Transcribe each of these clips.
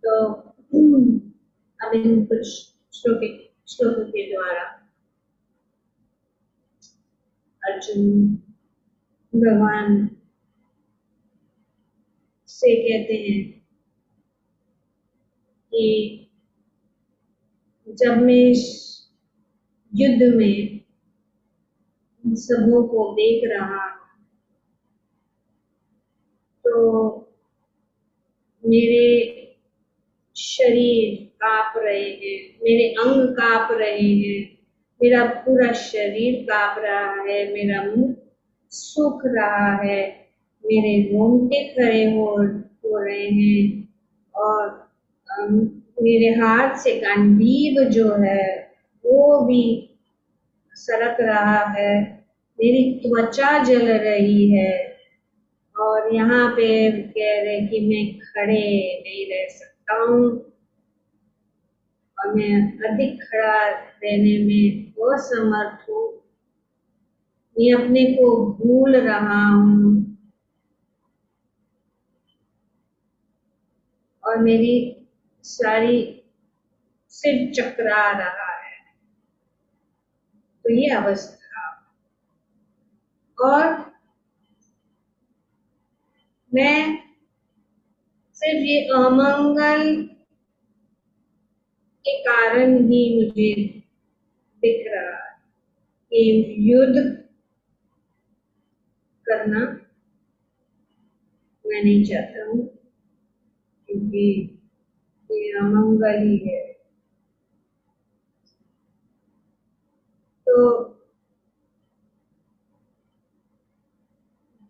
तो अब इन कुछ श्लोकों के द्वारा अर्जुन भगवान से कहते हैं कि जब मैं इस युद्ध में सबों को देख रहा तो मेरे शरीर कांप रहे हैं, मेरे अंग कांप रहे हैं, मेरा पूरा शरीर कांप रहा है, मेरा मुंह सूख रहा है, मेरे रोंगटे खड़े हो रहे हैं और मेरे हाथ से गांडीव जो है वो भी सरक रहा है, मेरी त्वचा जल रही है और यहाँ पे कह रहे कि मैं खड़े नहीं रह सकता हूँ और मैं अधिक खड़ा रहने में असमर्थ हूँ, मैं अपने को भूल रहा हूँ और मेरी सारी सिर चकरा रहा है। तो ये अवस्था और मैं सिर्फ ये अमंगल के कारण ही मुझे दिख रहा है कि युद्ध करना मैं नहीं चाहता हूँ क्योंकि ये अमंगल ही है। तो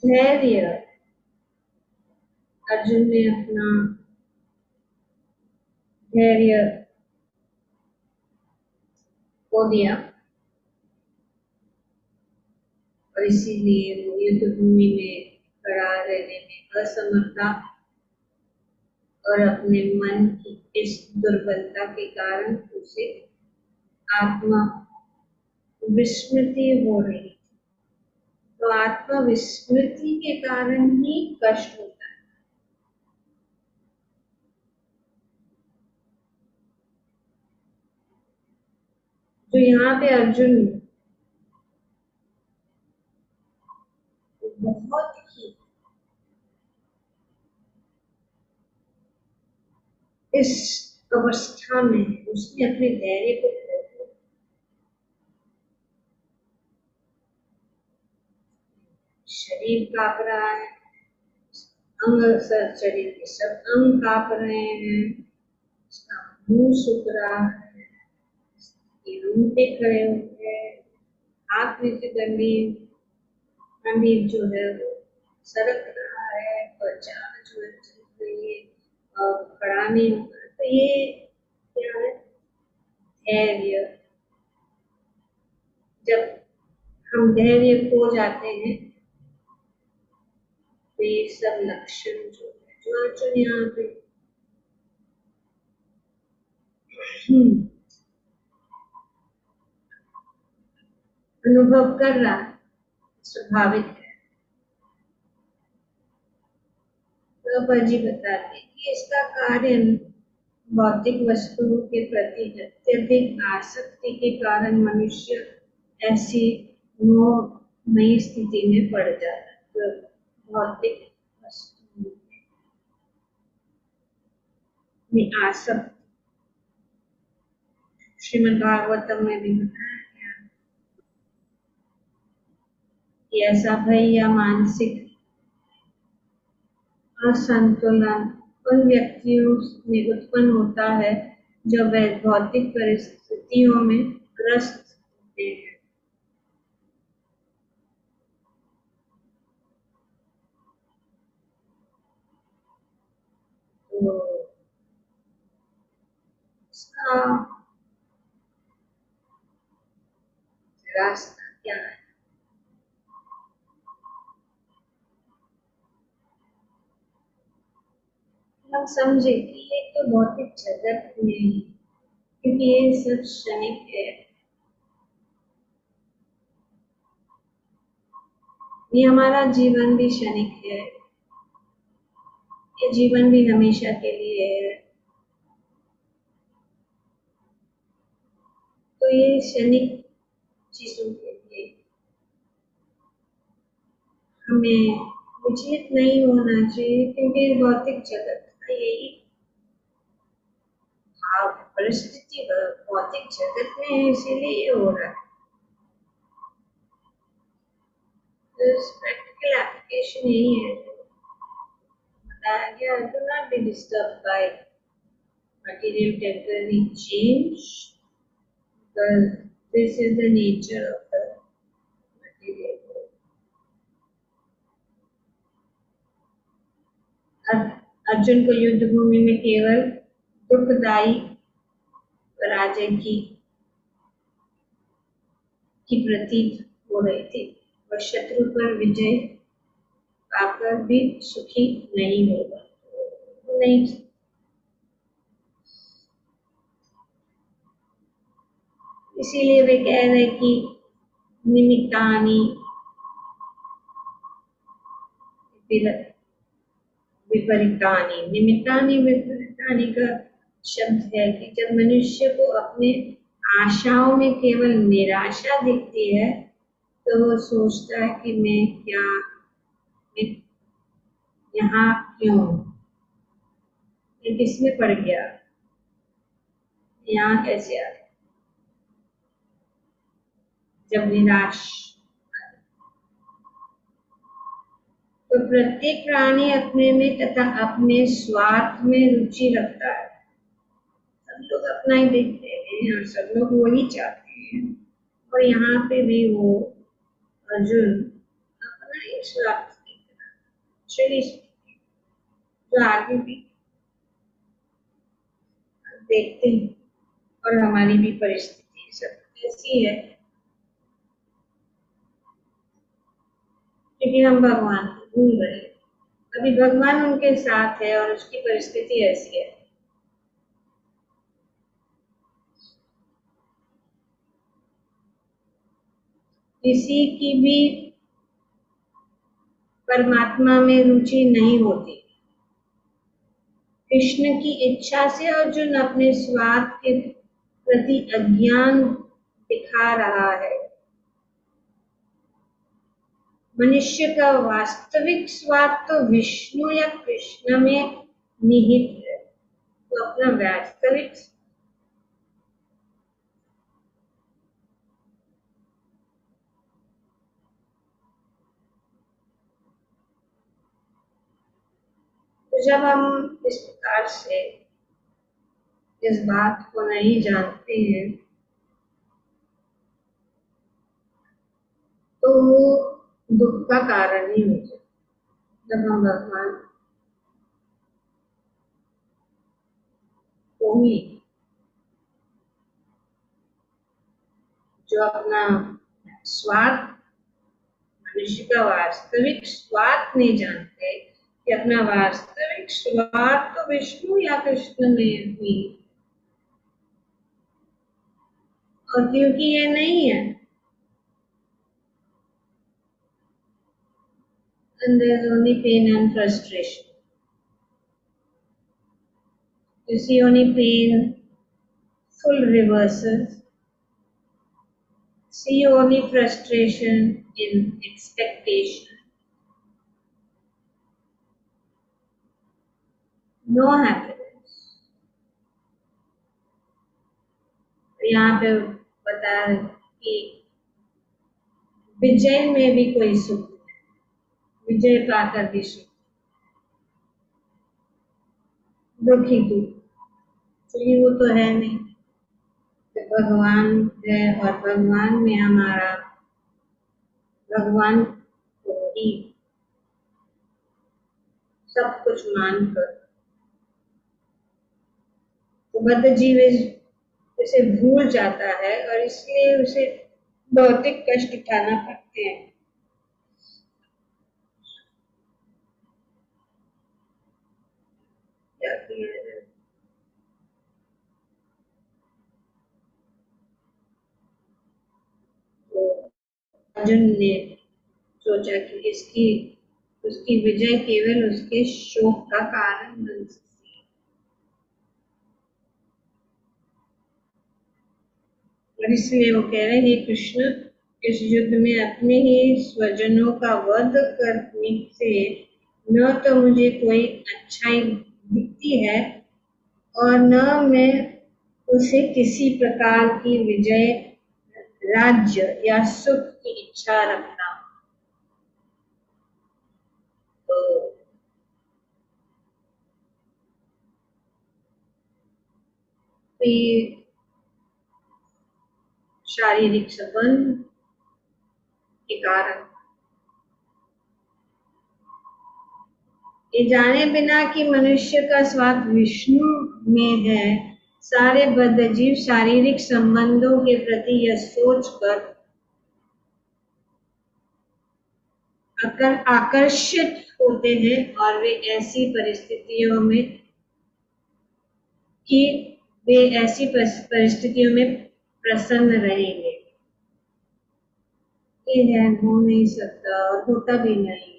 धैर्य अर्जुन ने अपना धैर्य खो दिया और इसीलिए वो युद्ध भूमि में खड़ा रहने में असमर्था और अपने मन की इस दुर्बलता के कारण उसे आत्मा विस्मृति हो रही थी। तो आत्मा विस्मृति के कारण ही कष्ट होता है। तो यहाँ पे अर्जुन बहुत ही इस अवस्था में उसने अपने धैर्य को खो दिया। शरीर कांप रहा है, शरीर के सब अंग कांप रहे हैं, उसका मुंह सूख रहा है, रोंगटे खड़े हुए हैं, हाथ में से गंभीर जो है वो सरक रहा है, त्वचा जो है चल रही है और खड़ा नहीं हो रहा। तो ये क्या है? धैर्य। जब हम धैर्य खो जाते हैं तो ये सब लक्षण जो है जो अर्जुन यहाँ पे अनुभव कर रहा है, स्वाभाविक है। तो बाजी बताते कि इसका कार्य भौतिक वस्तुओं के प्रति अत्यधिक आसक्ति के कारण मनुष्य ऐसी मोहमयी स्थिति में पड़ जाता है। तो भौतिक वस्तुओं में आसक्ति श्रीमद् भागवतम में भी बताया गया कि ऐसा भय या मानसिक असंतुलन उन व्यक्तियों में उत्पन्न होता है जो भौतिक परिस्थितियों में ग्रस्त होते हैं। तो इसका रास्ता क्या है? हम समझे कि ये तो भौतिक जगत में, क्योंकि ये सब क्षणिक है, ये हमारा जीवन भी क्षणिक है, ये जीवन भी हमेशा के लिए है। तो ये क्षणिक चीजों के लिए हमें विचलित नहीं होना चाहिए, क्योंकि भौतिक जगत का यही भाव परिस्थिति भौतिक जगत में है, इसीलिए ये हो रहा है। प्रैक्टिकल एप्लीकेशन यही है, बताया गया, do not be disturb by material temporary change, because this is the nature of the material world. Arjun को युद्ध भूमि में केवल दुखदायी पराजय की प्रतीत हो रही थी। वह शत्रु पर विजय पाकर भी सुखी नहीं होगा, नहीं। इसीलिए वे कह रहे कि निमित्तानि विपरीतानि। निमित्तानि विपरीतानि का शब्द है कि जब मनुष्य को अपने आशाओं में केवल निराशा दिखती है तो वो सोचता है कि मैं यहाँ क्यों, मैं किसमें पड़ गया, यहाँ कैसे आ गया। जब निराश, तो प्रत्येक प्राणी अपने में तथा अपने स्वार्थ में रुचि रखता है। सब लोग अपना ही देखते हैं और सब लोग वही चाहते हैं, और यहाँ पे भी वो अर्जुन अपना ही स्वार्थ देख रहा है। जो आगे भी देखते हैं, और हमारी भी परिस्थिति सब ऐसी है, क्योंकि हम भगवान को भूल रहे हैं। अभी भगवान उनके साथ है और उसकी परिस्थिति ऐसी है। किसी की भी परमात्मा में रुचि नहीं होती। कृष्ण की इच्छा से अर्जुन अपने स्वार्थ के प्रति अज्ञान दिखा रहा है। मनुष्य का वास्तविक स्वार्थ तो विष्णु या कृष्ण में निहित है। तो अपना वास्तविक तो जब हम इस प्रकार से इस बात को नहीं जानते हैं तो वो दुख का कारण ही हो जाए। जब हम भगवान को ही, जो अपना स्वार्थ, मनुष्य का वास्तविक स्वार्थ नहीं जानते कि अपना वास्तविक स्वार्थ तो विष्णु या कृष्ण में हुई, और क्योंकि ये नहीं है, and there is only pain and frustration. You see only pain, full reverses. See only frustration in expectation. No happiness. यहाँ पे बता रहे कि विजय में भी कोई सुख नहीं, विजय पाकर भी सुख, दुख ही दुख, चलिए वो तो है नहीं। तो भगवान है और भगवान में हमारा, भगवान को ही सब कुछ मानकर तो बद्ध जीव उसे भूल जाता है और इसलिए उसे भौतिक कष्ट उठाना पड़ते हैं। तो अर्जुन ने सोचा कि उसकी विजय केवल उसके शोक का कारण बन सकती है। और इसलिए वो कह रहे हैं, हे कृष्ण, इस युद्ध में अपने ही स्वजनों का वध करने से न तो मुझे कोई अच्छाई दिखती है और न मैं उसे किसी प्रकार की विजय, राज्य या सुख की इच्छा रखता हूँ। तो ये शारीरिक संबंध के कारण, ये जाने बिना कि मनुष्य का स्वाद विष्णु में है, सारे बद्ध जीव शारीरिक संबंधों के प्रति यह सोचकर आकर्षित होते हैं और वे ऐसी परिस्थितियों में कि वे ऐसी परिस्थितियों में प्रसन्न रहेंगे। ये है, हो नहीं सकता और होता भी नहीं।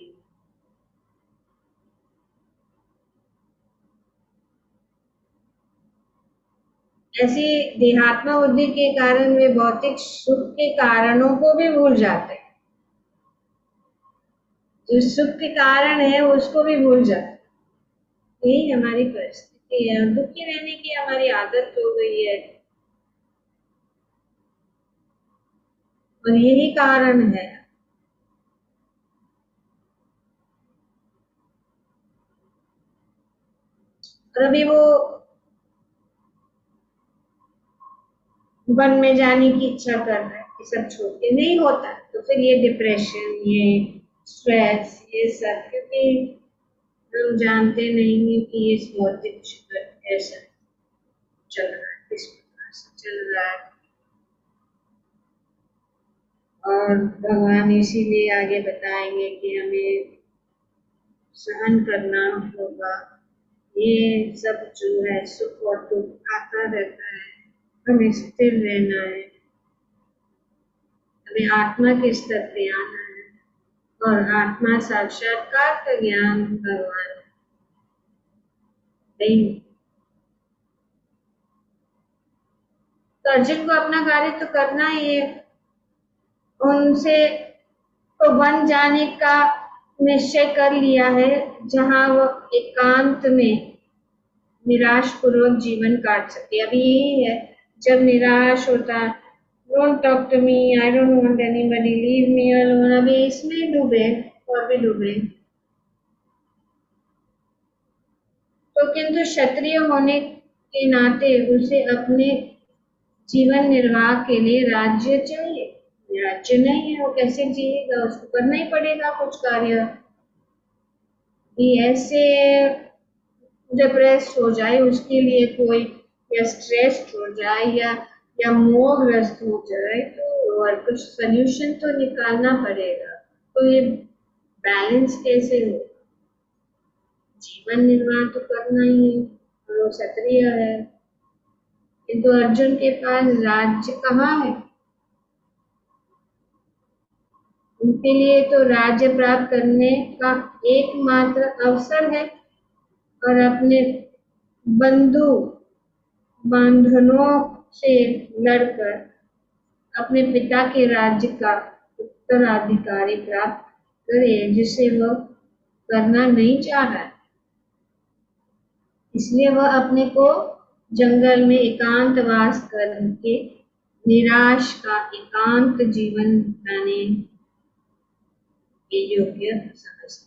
ऐसी देहात्म बुद्धि के कारण वे भौतिक सुख के कारणों को भी भूल जाते हैं। जो सुख के कारण है उसको भी भूल जाते हैं। यही हमारी परिस्थिति है, दुखी रहने की हमारी आदत हो गई है और यही कारण है। और अभी वो वन में जाने की इच्छा कर रहा है, ये सब छोड़ के नहीं होता, तो फिर ये डिप्रेशन, ये स्ट्रेस, ये सब, क्योंकि हम जानते नहीं हैं कि ये भौतिक जीवन कैसा चल रहा है, किस प्रकार से चल रहा है। और भगवान इसीलिए आगे बताएंगे कि हमें सहन करना होगा। ये सब जो है सुख और दुख आता रहता है, हमें स्थिर रहना है, हमें आत्मा के स्तर पे आना है और आत्मा साक्षात्कार का ज्ञान भगवान देंगे। तो अर्जुन को अपना कार्य तो करना ही है, उनसे तो वन जाने का निश्चय कर लिया है, जहां वो एकांत में निराश पूर्वक जीवन काट सके। अभी यही है, जब निराश होता, don't talk to me, I don't want anybody, leave me alone, अभी इसमें डूबे और भी डूबे। तो किंतु क्षत्रिय होने के नाते उसे अपने जीवन निर्वाह के लिए राज्य चाहिए। राज्य नहीं है, वो कैसे जिएगा, उसको करना ही पड़ेगा कुछ कार्य। भी ऐसे डिप्रेस हो जाए उसके लिए कोई, या स्ट्रेस्ड हो जाए या मोहग्रस्त हो जाए, तो और कुछ सोल्यूशन तो निकालना पड़ेगा। तो ये बैलेंस कैसे हो, जीवन निर्वाह तो करना ही है और वो क्षत्रिय है। किंतु अर्जुन के पास राज्य कहाँ है? उनके लिए तो राज्य प्राप्त करने का एकमात्र अवसर है और अपने बंधु बांधनों से लड़कर अपने पिता के राज्य का उत्तराधिकारी प्राप्त करे, जिसे वह करना नहीं चाह रहा है। इसलिए वह अपने को जंगल में एकांतवास करके निराश का एकांत जीवन बिताने के योग्य समझता।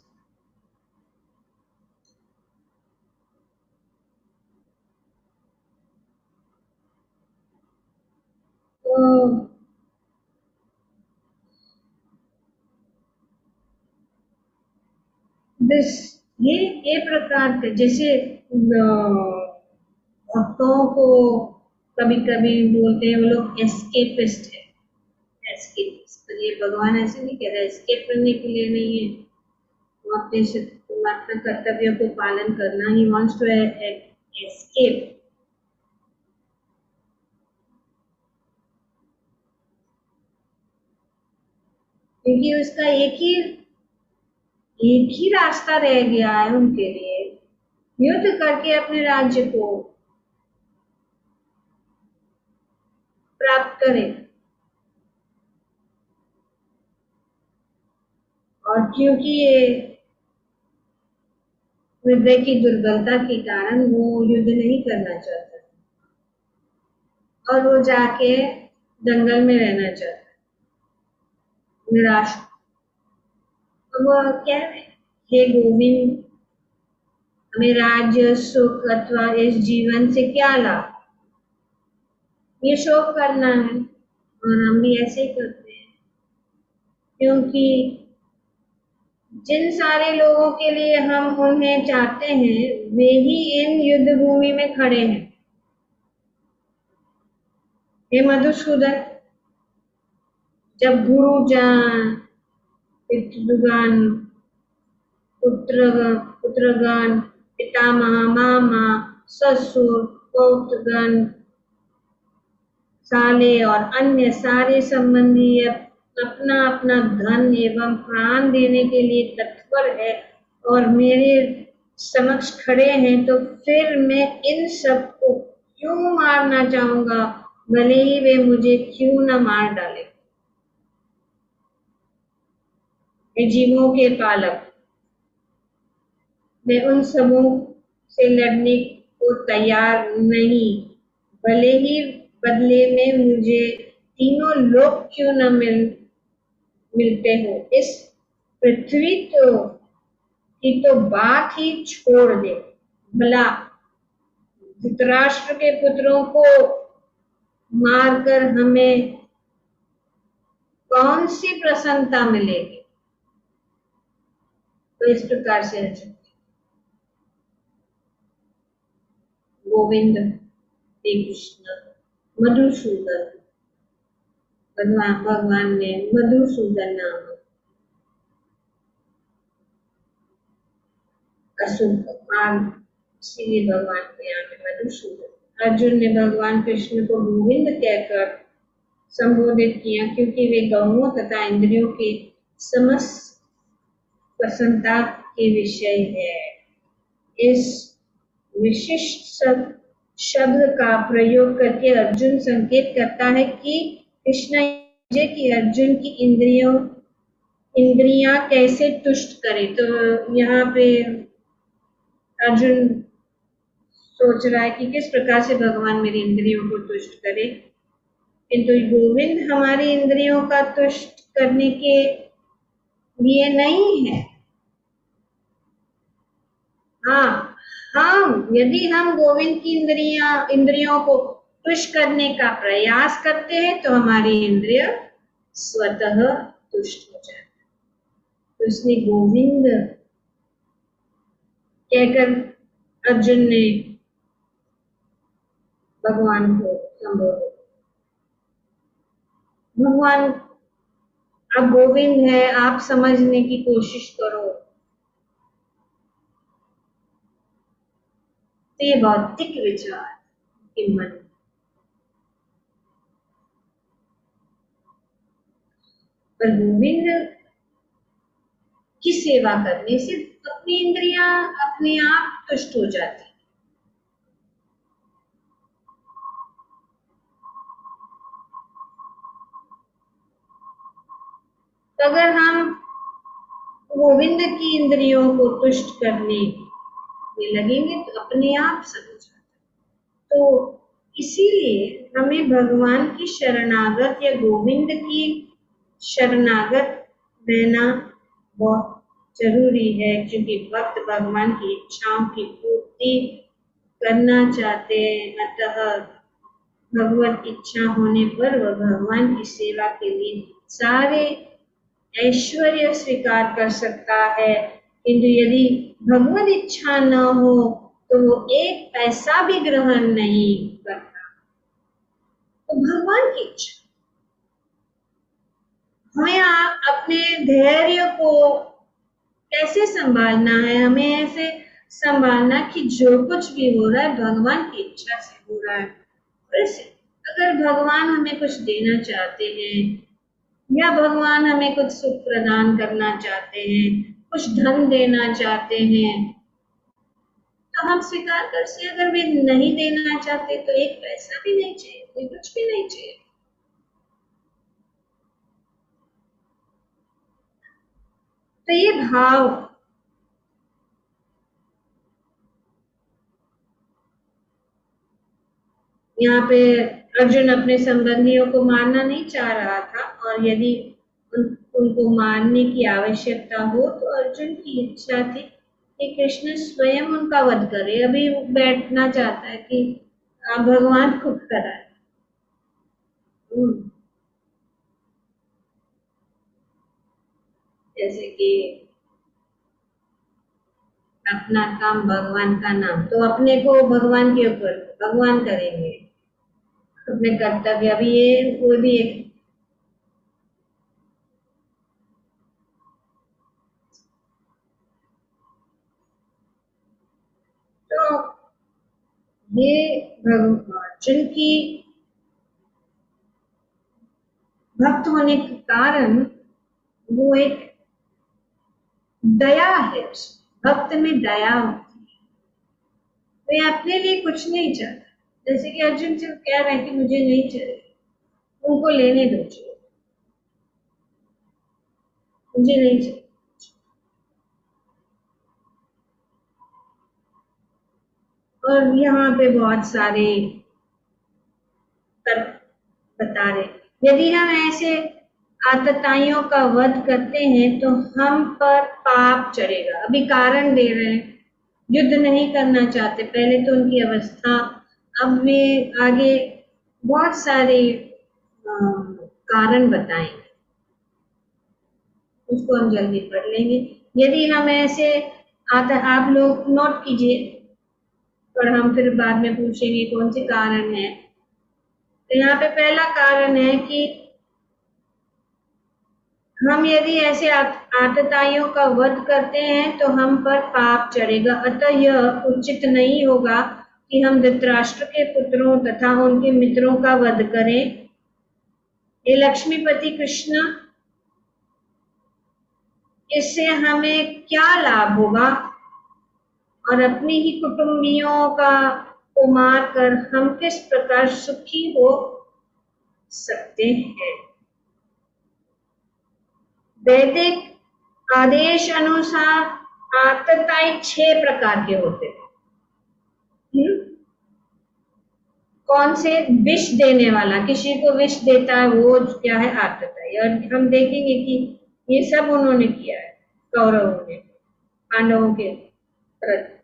तो दिस ये प्रकार के, जैसे भक्तों को कभी कभी बोलते हैं वो लोग एस्केपिस्ट है, एस्केपिस्ट, पर ये भगवान ऐसे नहीं कह रहे एस्केप करने के लिए नहीं है, वो अपने कर्तव्यों को पालन करना ही वांट्स टू एस्केप। क्योंकि उसका एक ही रास्ता रह गया है उनके लिए, युद्ध करके अपने राज्य को प्राप्त करें। और क्योंकि ये हृदय की दुर्बलता के कारण वो युद्ध नहीं करना चाहता और वो जाके जंगल में रहना चाहता, निराश। तो वो कह रहे, हे गोविंद, हमें राज्य सुख अथवा इस जीवन से क्या लाभ, ये शोक करना है। और हम भी ऐसे ही करते हैं, क्योंकि जिन सारे लोगों के लिए हम उन्हें चाहते हैं वे ही इन युद्ध भूमि में खड़े हैं। हे मधुसूदन, जब गुरुजन, पितृगण, पुत्रगण, पितामह, मामा, ससुर, पौत्रगण, साले और अन्य सारे संबंधी अपना अपना धन एवं प्राण देने के लिए तत्पर है और मेरे समक्ष खड़े हैं, तो फिर मैं इन सबको क्यों मारना चाहूंगा, भले ही वे मुझे क्यों न मार डाले। जीवों के पालक, मैं उन सबों से लड़ने को तैयार नहीं, भले ही बदले में मुझे तीनों लोग क्यों न मिलते हो। इस पृथ्वी की तो बात ही छोड़ दे, भला धृतराष्ट्र के पुत्रों को मारकर हमें कौन सी प्रसन्नता मिलेगी। तो इस प्रकार से गोविंद श्री कृष्ण मधुसूदन, भगवान ने मधुसूदन नाम अशुभ इसीलिए भगवान के यहाँ पे मधुसूदन। अर्जुन ने भगवान कृष्ण को गोविंद कहकर संबोधित किया, क्योंकि वे गौओं तथा इंद्रियों की समस्त प्रसन्नता के विषय है। इस विशिष्ट शब्द का प्रयोग करके अर्जुन संकेत करता है कि कृष्ण की अर्जुन की इंद्रियां कैसे तुष्ट करे। तो यहाँ पे अर्जुन सोच रहा है कि किस प्रकार से भगवान मेरी इंद्रियों को तुष्ट करे, किंतु गोविंद हमारी इंद्रियों का तुष्ट करने के लिए नहीं है। हाँ, यदि हम गोविंद की इंद्रियों को तुष्ट करने का प्रयास करते हैं तो हमारी इंद्रिय स्वतः तुष्ट हो जाती है। तो इसलिए गोविंद कहकर अर्जुन ने भगवान को संबोधित। भगवान अब गोविंद है, आप समझने की कोशिश करो। तो ये भौतिक विचार के मन, पर गोविंद की सेवा करने से अपनी इंद्रियां अपने आप तुष्ट हो जाती। तो अगर हम गोविंद की इंद्रियों को तुष्ट करने में लगेंगे तो अपने आप सब हो जाता। तो इसीलिए हमें भगवान की शरणागत या गोविंद की शरणागत रहना बहुत जरूरी है, क्योंकि भक्त भगवान की इच्छाओं की पूर्ति करना चाहते हैं। अतः भगवत इच्छा होने पर वह भगवान की सेवा के लिए सारे ऐश्वर्य स्वीकार कर सकता है, किंतु यदि भगवत इच्छा न हो तो वो एक पैसा भी ग्रहण नहीं करता। तो भगवान की इच्छा, हमें अपने धैर्य को कैसे संभालना है, हमें ऐसे संभालना कि जो कुछ भी हो रहा है भगवान की इच्छा से हो रहा है। वैसे अगर भगवान हमें कुछ देना चाहते हैं या भगवान हमें कुछ सुख प्रदान करना चाहते हैं, कुछ धन देना चाहते हैं, तो हम स्वीकार कर से। अगर वे नहीं देना चाहते तो एक पैसा भी नहीं चाहिए, कुछ भी नहीं चाहिए, तो ये भाव, यहाँ पे अर्जुन अपने संबंधियों को मारना नहीं चाह रहा था, और यदि उनको मारने की आवश्यकता हो तो अर्जुन की इच्छा थी कि कृष्ण स्वयं उनका वध करे। अभी वो बैठना चाहता है कि आप भगवान को कराए। जैसे कि अपना काम भगवान का नाम, तो अपने को भगवान के ऊपर भगवान करेंगे अपने कर्तव्य। अभी ये कोई भी एक, तो ये अर्जुन की भक्त होने के कारण वो एक दया है, भक्त में दया होती है। वे अपने लिए कुछ नहीं चाहता, जैसे कि अर्जुन से कह रहे हैं कि मुझे नहीं चाहिए, उनको लेने दो, मुझे नहीं चाहिए। और यहाँ पे बहुत सारे तर्क बता रहे, यदि हम ऐसे आतताइयों का वध करते हैं तो हम पर पाप चढ़ेगा। अभी कारण दे रहे हैं, युद्ध नहीं करना चाहते, पहले तो उनकी अवस्था, अब वे आगे बहुत सारे कारण बताएंगे, उसको हम जल्दी पढ़ लेंगे। यदि हम ऐसे आता, आप लोग नोट कीजिए, और हम फिर बाद में पूछेंगे कौन से कारण है। तो यहाँ पे पहला कारण है कि हम यदि ऐसे आतताइयों का वध करते हैं तो हम पर पाप चढ़ेगा। अतः यह उचित नहीं होगा कि हम धृतराष्ट्र के पुत्रों तथा उनके मित्रों का वध करें। ये लक्ष्मीपति कृष्ण, इससे हमें क्या लाभ होगा, और अपने ही कुटुंबियों का को मार कर हम किस प्रकार सुखी हो सकते हैं। वैदिक आदेश अनुसार आतताई 6 प्रकार के होते हैं। कौन से? विष देने वाला, किसी को विष देता है वो क्या है? आतताई। और हम देखेंगे कि ये सब उन्होंने किया है, कौरवों ने पांडवों के प्रति।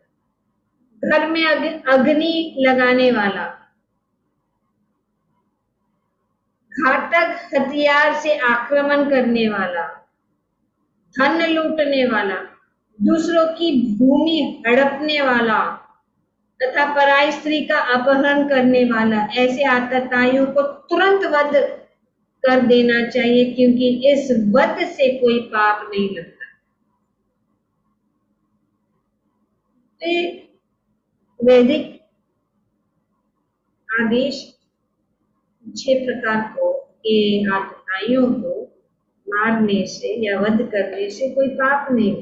घर में अग्नि लगाने वाला, घातक हथियार से आक्रमण करने वाला, धन लूटने वाला, दूसरों की भूमि हड़पने वाला तथा पराई स्त्री का अपहरण करने वाला, ऐसे आतताइयों को तुरंत वध कर देना चाहिए, क्योंकि इस वध से कोई पाप नहीं लगता। वैदिक आदेश 6 प्रकार को के आतताइयों को मारने से या वध करने से कोई पाप नहीं।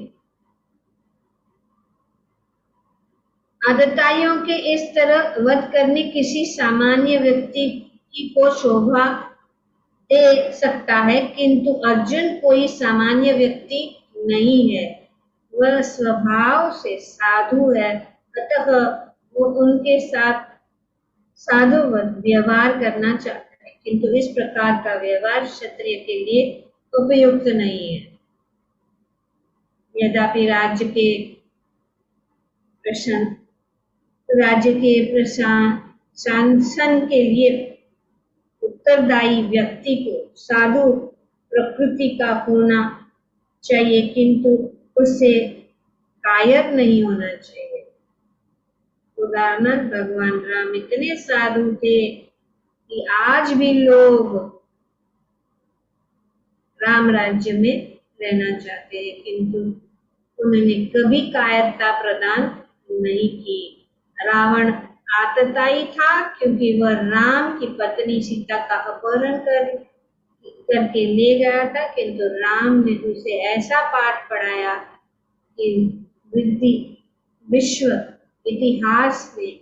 आतताइयों के इस तरह वध करने किसी सामान्य व्यक्ति की को शोभा दे सकता है, किंतु अर्जुन कोई सामान्य व्यक्ति नहीं है, वह स्वभाव से साधु है। अतः वो उनके साथ साधु व्यवहार करना चाहता है, किंतु इस प्रकार का व्यवहार क्षत्रिय के लिए उपयुक्त नहीं है। यद्यपि राज्य के प्रशासन के लिए उत्तरदायी व्यक्ति को साधु प्रकृति का होना चाहिए, किंतु उससे कायर नहीं होना चाहिए। उदाहरण, भगवान राम इतने साधु थे कि आज भी लोग राम राज्य में रहना चाहते हैं, किंतु उन्होंने कभी कायरता प्रदान नहीं की। रावण आतताई था क्योंकि वह राम की पत्नी सीता का अपहरण करके ले गया था, किंतु राम ने उसे ऐसा पाठ पढ़ाया कि विश्व इतिहास में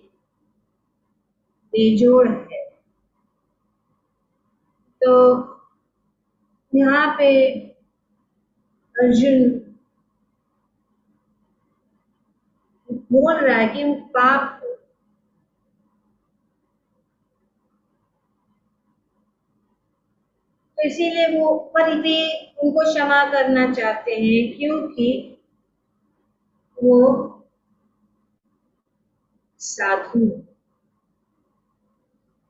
बेजोड़ है। तो यहाँ पे अर्जुन बोल रहा है कि पाप, तो इसीलिए वो पर भी उनको क्षमा करना चाहते हैं, क्योंकि वो साधु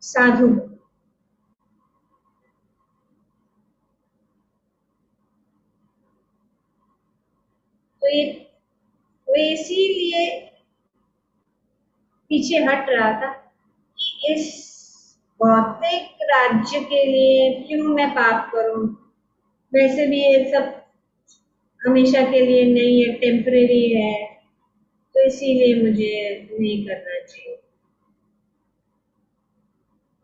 साधु। तो ये वो इसीलिए पीछे हट रहा था कि इस भौतिक राज्य के लिए क्यों मैं पाप करूं। वैसे भी ये सब हमेशा के लिए नहीं है, टेम्परेरी है, तो इसीलिए मुझे नहीं करना चाहिए।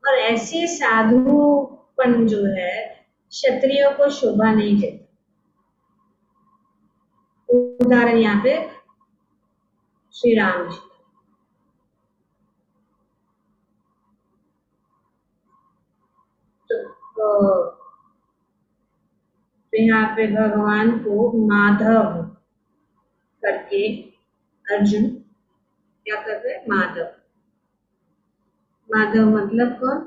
और ऐसे साधुपन जो है क्षत्रियों को शोभा नहीं देता। उदाहरण यहाँ पे श्री राम जी। तो यहाँ पे भगवान को माधव करके अर्जुन क्या कर रहे हैं, माधव। माधव मतलब कौन,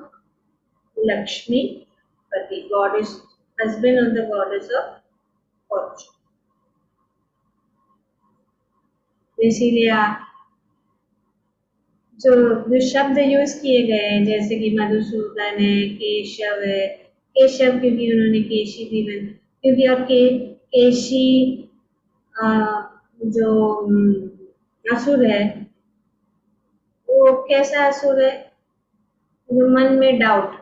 लक्ष्मी पति, goddess, husband of the goddess of Fortune. इसीलिए आप जो जो शब्द यूज किए गए हैं, जैसे कि मधुसूदन है, केशव है, केशव क्योंकि उन्होंने केशी भी बन, क्योंकि और केशी अ, जो असुर है, वो कैसा असुर है, जो मन में डाउट,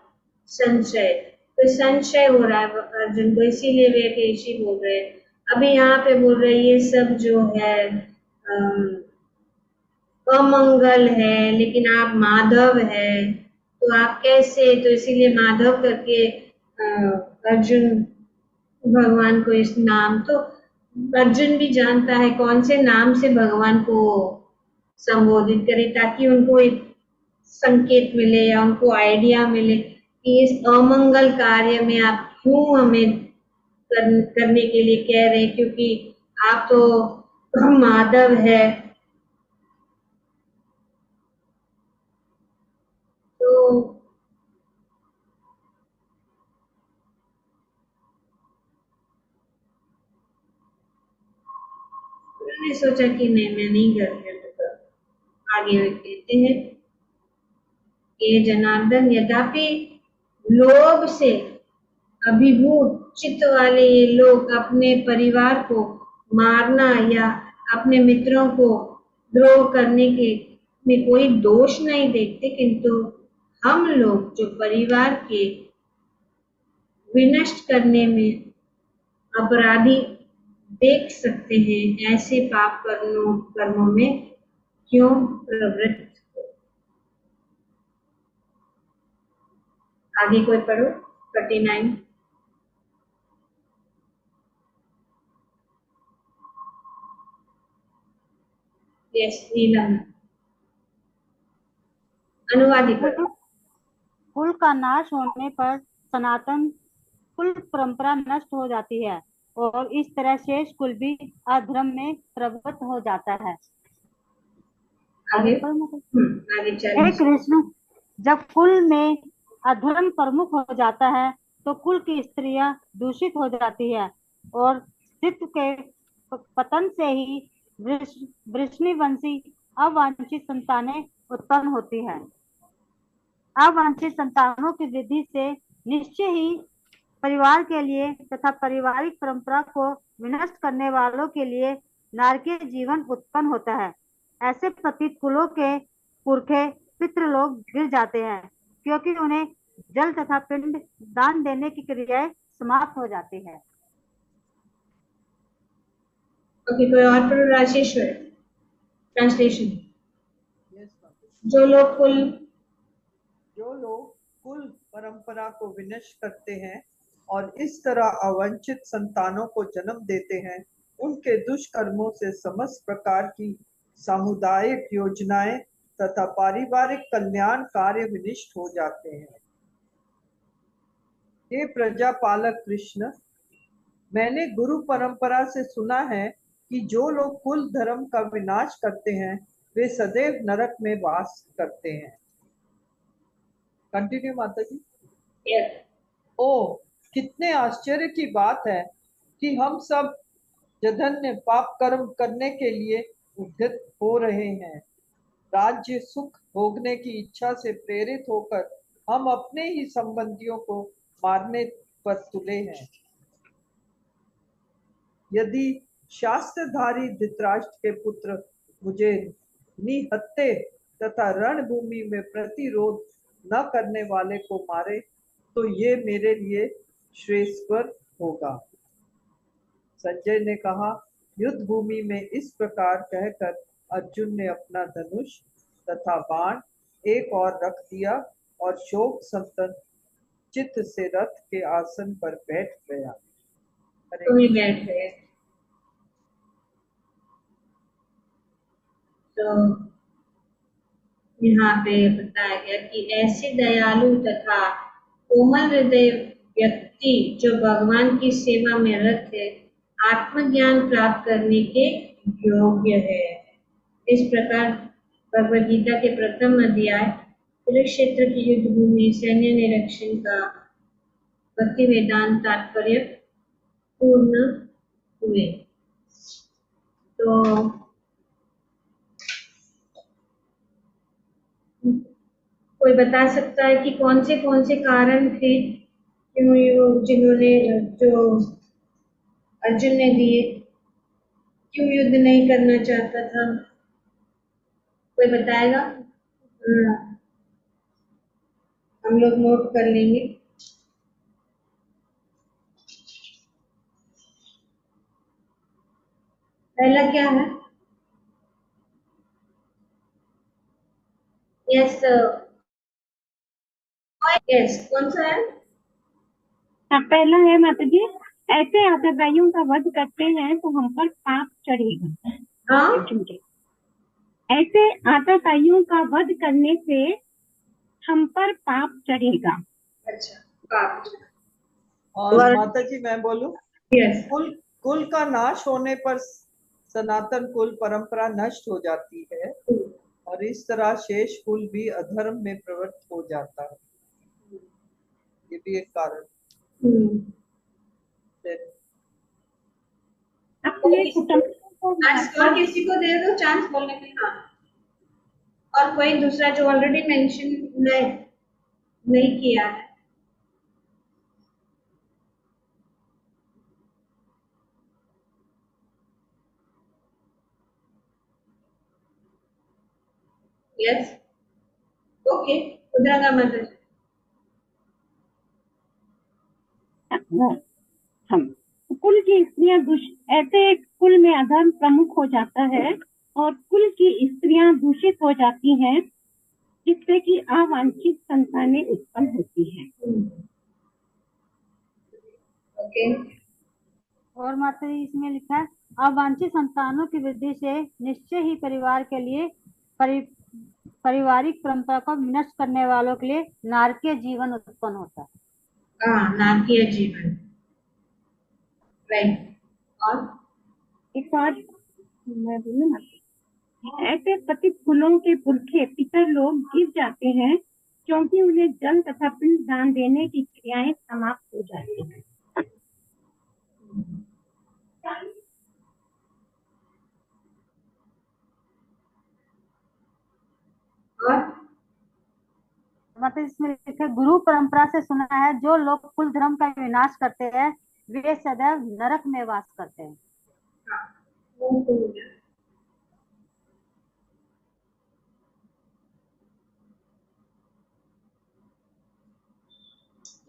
संशय, तो संशय हो रहा है अर्जुन को, इसीलिए वे केशी बोल रहे हैं। अभी यहाँ पे बोल रहे हैं ये सब जो है अमंगल है, लेकिन आप माधव है, तो आप कैसे, तो इसीलिए माधव करके अर्जुन भगवान को इस नाम, तो अर्जुन भी जानता है कौन से नाम से भगवान को संबोधित करे, ताकि उनको एक संकेत मिले या उनको आइडिया मिले कि इस अमंगल कार्य में आप क्यों हमें करने के लिए कह रहे हैं, क्योंकि आप तो माधव है। तो मैंने सोचा कि नहीं, मैं नहीं करती हूँ, तो आगे कहते हैं कि जनार्दन, यद्यपि लोभ से अभिभूत चित्त वाले ये लोग अपने परिवार को मारना या अपने मित्रों को द्रोह करने के में कोई दोष नहीं देखते, किंतु हम लोग जो परिवार के विनष्ट करने में अपराधी देख सकते हैं, ऐसे पाप कर्मों में क्यों प्रवृत्त। आगे कोई पढ़ो 39। यस नीलम, अनुवादित करो। कुल का नाश होने पर सनातन कुल परंपरा नष्ट हो जाती है और इस तरह शेष कुल भी अधर्म में प्रवृत्त हो जाता है। आगे आगे हे 40। कृष्ण, जब कुल में अधर्म प्रमुख हो जाता है तो कुल की स्त्रियां दूषित हो जाती है और स्त्रीत्व के पतन से ही वृष्णिवंशी अवांछित संतानें उत्पन्न होती है। अवांछित संतानों की वृद्धि से निश्चय ही परिवार के लिए तथा पारिवारिक परंपरा को विनष्ट करने वालों के लिए नारकीय जीवन उत्पन्न होता है। ऐसे पतित कुलों के पुरखे पितृलोक गिर जाते हैं, क्योंकि उन्हें जल तथा पिंड दान देने की क्रियाएं समाप्त हो जाती है। ओके, कोई और पढ़ो, राजेश्वर ट्रांसलेशन। Yes, जो लोग कुल परंपरा को विनष्ट करते हैं और इस तरह अवंचित संतानों को जन्म देते हैं, उनके दुष्कर्मों से समस्त प्रकार की सामुदायिक योजनाएं तथा पारिवारिक कल्याण कार्य विनष्ट हो जाते हैं। हे प्रजापालक कृष्ण, मैंने गुरु परंपरा से सुना है कि जो लोग कुल धर्म का विनाश करते हैं वे सदैव नरक में वास करते हैं। कंटिन्यू माता जी। Yes. ओ, कितने आश्चर्य की बात है कि हम सब जघन्य पाप कर्म करने के लिए उद्यत हो रहे हैं। राज्य सुख भोगने की इच्छा से प्रेरित होकर हम अपने ही संबंधियों को मारने पर तुले हैं। यदि शास्त्रधारी धृतराष्ट्र के पुत्र मुझे निहत्थे तथा रणभूमि में प्रतिरोध न करने वाले को मारे तो ये मेरे लिए श्रेयस्कर होगा। संजय ने कहा, युद्ध भूमि में इस प्रकार कहकर अर्जुन ने अपना धनुष तथा बाण एक और रख दिया और शोक संतप्त चित्त से रथ के आसन पर बैठ गया। तो ही बैठ गए। तो यहाँ पे बताया गया कि ऐसे दयालु तथा कोमल हृदय व्यक्ति जो भगवान की सेवा में रत है, आत्मज्ञान प्राप्त करने के योग्य है। इस प्रकार भगवद गीता के प्रथम अध्याय कुरुक्षेत्र की युद्ध भूमि सैन्य निरीक्षण का भक्ति वेदांत तात्पर्य पूर्ण हुए। तो कोई बता सकता है कि कौन से कारण थे क्यों जिन्होंने जो अर्जुन ने दिए, क्यों युद्ध नहीं करना चाहता था? कोई बताएगा? हम लोग नोट कर लेंगे। पहला क्या है? यस यस, कौन सा है? पहला है माता जी, ऐसे आतताइयों का वध करते हैं तो हम पर पाप चढ़ेगा। हाँ, ऐसे आतताइयों का वध करने से हम पर पाप चढ़ेगा। अच्छा, पाप। और माता जी मैं बोलूं? यस। कुल का नाश होने पर सनातन कुल परंपरा नष्ट हो जाती है और इस तरह शेष कुल भी अधर्म में प्रवृत्त हो जाता है। ये भी एक कारण। और किसी को दे दो चांस बोलने के। हाँ, और कोई दूसरा जो ऑलरेडी मेंशन नहीं किया है। यस, ओके, उधर का मतलब हम कुल की स्त्रियां ऐसे कुल में अधर्म प्रमुख हो जाता है और कुल की स्त्रियां दूषित हो जाती हैं, जिससे कि अवांछित संतानें उत्पन्न होती हैं। ओके। और माता जी इसमें लिखा है, अवांछित संतानों की वृद्धि से निश्चय ही परिवार के लिए पारिवारिक परंपरा को नष्ट करने वालों के लिए नारकीय जीवन उत्पन्न होता है। हाँ, नारकीय जीवन, राइट। और एक बात मैं बोलूं ना, ऐसे पतित कुलों के पुरखे पितर लोग गिर जाते हैं क्योंकि उन्हें जल तथा पिंड दान देने की क्रियाएं समाप्त हो जाती हैं। मतलब इसमें लिखा, गुरु परंपरा से सुना है, जो लोग कुल धर्म का विनाश करते हैं वे सदैव नरक में वास करते हैं।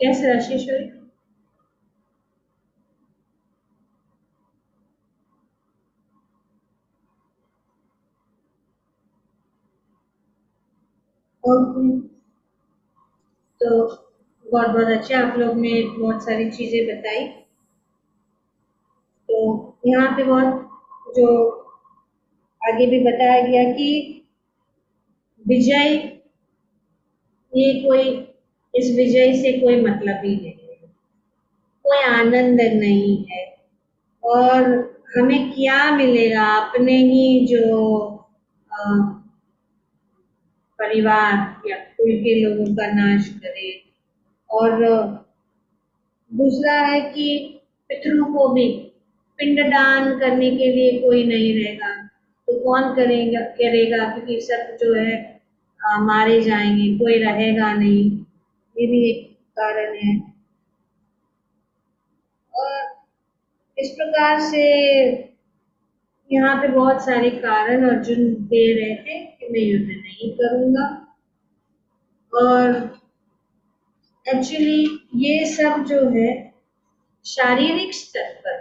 कैसे राशेश्वरी? तो बहुत बहुत अच्छा, आप लोग ने बहुत सारी चीजें बताई। तो यहाँ पे बहुत जो आगे भी बताया गया कि विजय, ये कोई, इस विजय से कोई मतलब ही नहीं है, कोई आनंद नहीं है। और हमें क्या मिलेगा? अपने ही जो परिवार या कुल के लोगों का नाश करे। और दूसरा है कि पितरों को भी पिंडदान करने के लिए कोई नहीं रहेगा, तो कौन करेगा, क्योंकि सब जो है मारे जाएंगे, कोई रहेगा नहीं। ये भी एक कारण है। और इस प्रकार से यहाँ पे बहुत सारे कारण अर्जुन दे रहे थे कि मैं युद्ध नहीं करूंगा। और एक्चुअली ये सब जो है शारीरिक स्तर पर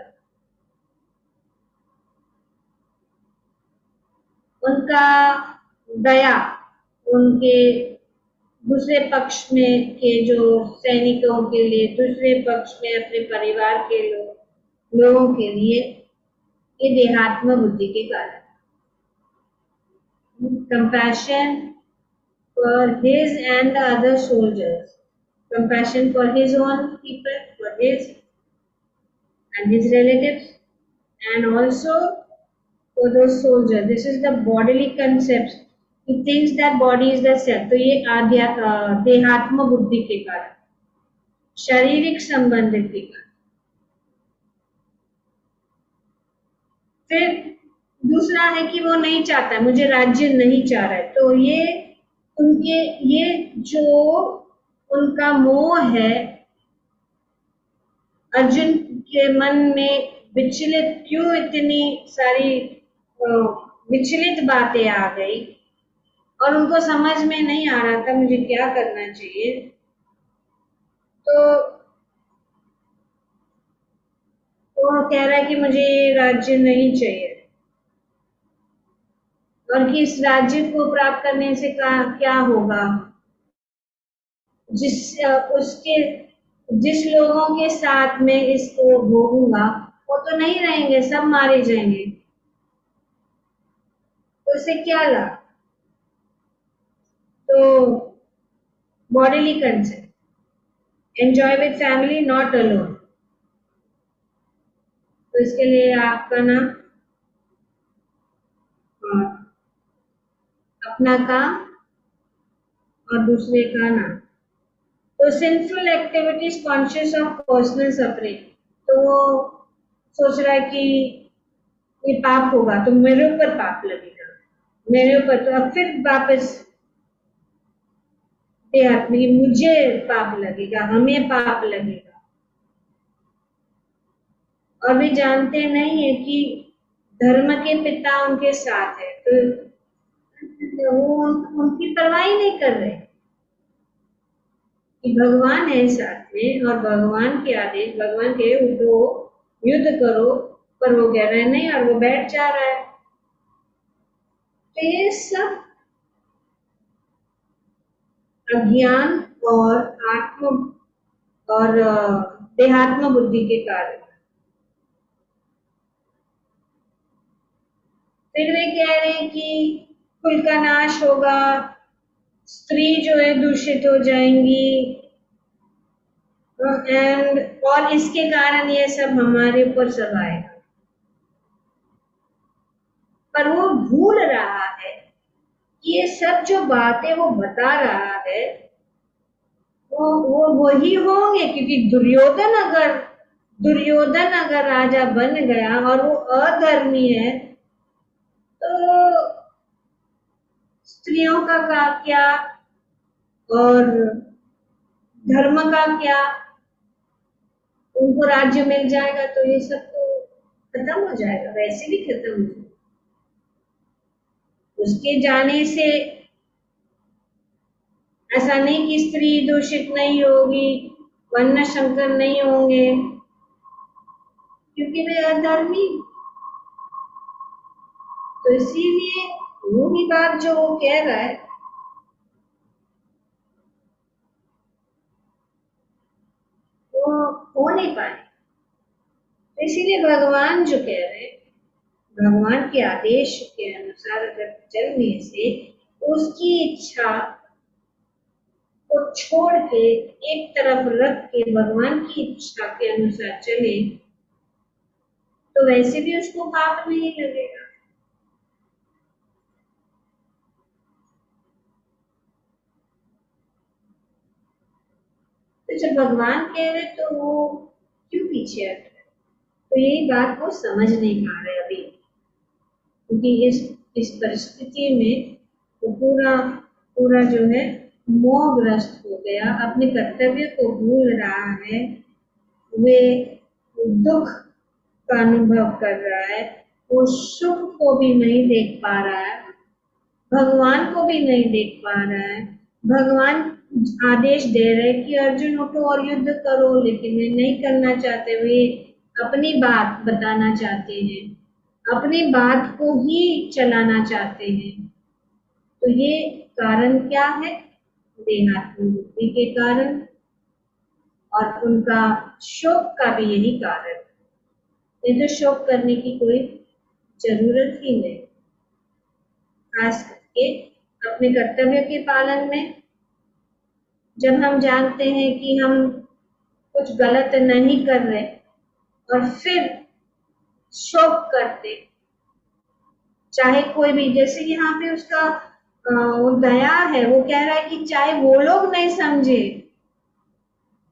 उनका दया, उनके दूसरे पक्ष में के जो सैनिकों के लिए, दूसरे पक्ष में अपने परिवार के लोगों के लिए, ये देहात्म बुद्धि के कारण। Compassion for his and the other soldiers, compassion for his own people, for his and his relatives, and also for those soldiers. This is the bodily concepts. He thinks that body is the self. तो ये देहात्म बुद्धि के कारण, शारीरिक संबंध के कारण। फिर दूसरा है कि वो नहीं चाहता, मुझे राज्य नहीं चाह रहा है। तो ये जो उनका मोह है, अर्जुन के मन में विचलित, क्यों इतनी सारी विचलित बातें आ गई और उनको समझ में नहीं आ रहा था मुझे क्या करना चाहिए। तो वो कह रहा है कि मुझे राज्य नहीं चाहिए, और कि इस राज्य को प्राप्त करने से क्या होगा, जिस लोगों के साथ में इसको भोगूंगा वो तो नहीं रहेंगे, सब मारे जाएंगे, तो इससे क्या लाभ। तो bodily concept, enjoy with family not alone. तो इसके लिए आपका नाम, अपना काम और दूसरे का नाम। तो sinful activities conscious of personal suffering, तो वो सोच रहा है कि ये पाप होगा तो मेरे ऊपर पाप लगेगा, मेरे ऊपर, तो अब फिर वापस देहात्म, मुझे पाप लगेगा, हमें पाप लगेगा। और भी जानते नहीं है कि धर्म के पिता उनके साथ है, तो वो उनकी परवाह नहीं कर रहे कि भगवान है साथ में, और भगवान के आदेश, भगवान के उठो युद्ध करो, पर वो कह रहे नहीं और वो बैठ जा रहा है। तो ये सब अज्ञान और देहात्म बुद्धि के कारण। फिर वे कह रहे हैं कि कुल का नाश होगा, स्त्री जो है दूषित हो जाएंगी, और इसके कारण ये सब हमारे ऊपर सब आएगा। पर वो भूल रहा है कि ये सब जो बातें वो बता रहा है वो वही होंगे, क्योंकि दुर्योधन अगर राजा बन गया और वो अधर्मी है, तो स्त्रियों का क्या और धर्म का क्या, उनको राज्य मिल जाएगा तो ये सब तो खत्म हो जाएगा, वैसे भी खत्म हो जाएगा। उसके जाने से ऐसा नहीं कि स्त्री दूषित नहीं होगी, वर्ण शंकर नहीं होंगे, क्योंकि वे अधर्मी। तो इसीलिए वो भी बात जो वो कह रहा है वो हो नहीं पाए। तो इसीलिए भगवान जो कह रहे हैं, भगवान के आदेश के अनुसार अगर चलने से उसकी इच्छा को छोड़ के एक तरफ रख के भगवान की इच्छा के अनुसार चले, तो वैसे भी उसको पाप नहीं लगेगा। तो जब भगवान कह रहे तो वो क्यों पीछे हट रहे? तो यही बात वो समझ नहीं पा रहे अभी, क्योंकि इस परिस्थिति में वो पूरा पूरा जो है मोहग्रस्त हो गया, अपने कर्तव्य को भूल रहा है, वे दुख का अनुभव कर रहा है, वो सुख को भी नहीं देख पा रहा है, भगवान को भी नहीं देख पा रहा है। भगवान आदेश दे रहे कि अर्जुन उठो और युद्ध करो, लेकिन वे नहीं करना चाहते, वे अपनी बात बताना चाहते हैं, अपनी बात को ही चलाना चाहते हैं। तो ये कारण क्या है? देहात्म बुद्धि के कारण, और उनका शोक का भी यही कारण। नहीं तो शोक करने की कोई जरूरत ही नहीं, खास करके अपने कर्तव्य के पालन में। जब हम जानते हैं कि हम कुछ गलत नहीं कर रहे और फिर शोक करते, चाहे कोई भी, जैसे यहाँ पे उसका वो दया है, वो कह रहा है कि चाहे वो लोग नहीं समझे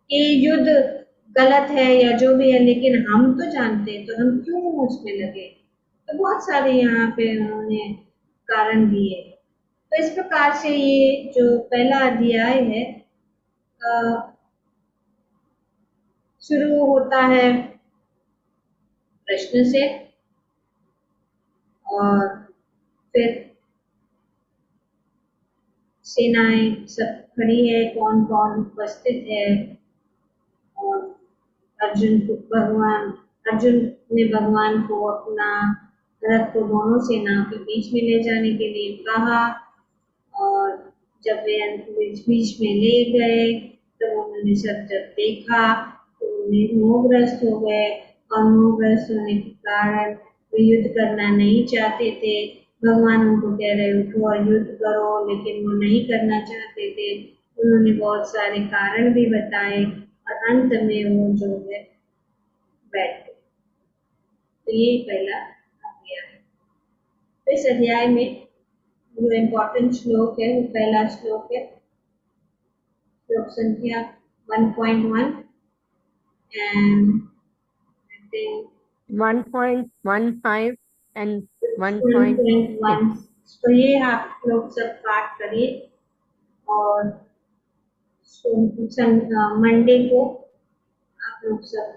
कि युद्ध गलत है या जो भी है, लेकिन हम तो जानते हैं, तो हम क्यों उसमें लगे। तो बहुत सारे यहाँ पे उन्होंने कारण दिए। तो इस प्रकार से ये जो पहला अध्याय है शुरू होता है प्रश्न से, और फिर सेनाएं सब खड़ी है, कौन कौन उपस्थित है, और अर्जुन ने भगवान को अपना रथ को दोनों सेनाओं के बीच में ले जाने के लिए कहा, और जब वे बीच में ले गए तो उन्होंने सब जब देखा तो उन्हें मोहग्रस्त हो गए, और मोहग्रस्त होने के कारण वे युद्ध करना नहीं चाहते थे। भगवान उनको कह रहे उठो और युद्ध करो, लेकिन वो नहीं करना चाहते थे। उन्होंने बहुत सारे कारण भी बताए, और अंत में वो जो है बैठ गए। तो ये पहला अध्याय है। तो इस अध्याय में जो इम्पोर्टेंट श्लोक है वो पहला श्लोक है, श्लोक संख्या 1.1 and I think 1.15 and 1.6. 1.1। तो ये आप लोग सब पाठ करिए, और मंडे को आप लोग सब